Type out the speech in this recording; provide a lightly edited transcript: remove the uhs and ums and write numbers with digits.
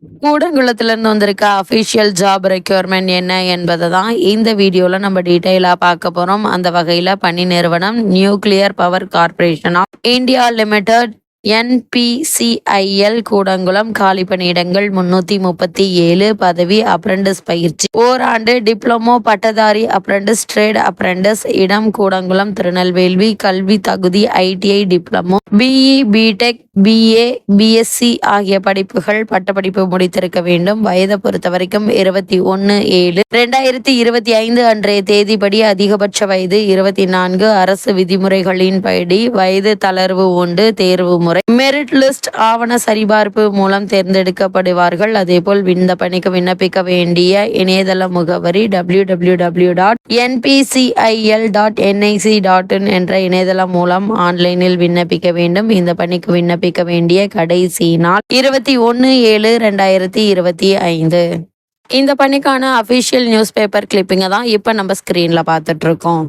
கூடங்குளத்திலிருந்து வந்திருக்க official job requirement என்ன என்பதை தான் இந்த வீடியோவில் நம்ம டீட்டெயிலாக பார்க்க போகிறோம். அந்த வகையில் பணி நிறுவனம் nuclear power corporation of India limited NPCIL Kudankulam. காலி பணியிடங்கள் 337. பதவி அப்ரண்டிஸ் பயிற்சி, ஓராண்டு டிப்ளமோ பட்டதாரி அப்ரண்டிஸ், ட்ரேட் அப்ரண்டிஸ். இடம் கூடங்குளம், திருநெல்வேலி. கல்வி தகுதி ITI diploma, BE, BTech, BA, BSc ஆகிய படிப்புகள் பட்டப்படிப்பு முடித்திருக்க வேண்டும். வயதை பொறுத்த வரைக்கும் 21/7/2025 அன்றைய தேதிப்படி அதிகபட்ச வயது 24. அரசு விதிமுறைகளின்படி வயது தளர்வு உண்டு. தேர்வு முறை மெரிட் லிஸ்ட் ஆவண சரிபார்ப்பு மூலம் தேர்ந்தெடுக்கப்படுவார்கள். அதேபோல் இந்த பணிக்கு விண்ணப்பிக்க வேண்டிய இணையதள முகவரி www.npcil.nic.in என்ற இணையதளம் மூலம் ஆன்லைனில் விண்ணப்பிக்க வேண்டும். இந்த பணிக்கு விண்ணப்பிக்க வேண்டிய கடைசி நாள் 21/7/2025. இந்த பணிக்கான அபிஷியல் நியூஸ் பேப்பர் கிளிப்பிங்கை தான் இப்போ நம்ம ஸ்கிரீன்ல பார்த்துட்டு இருக்கோம்.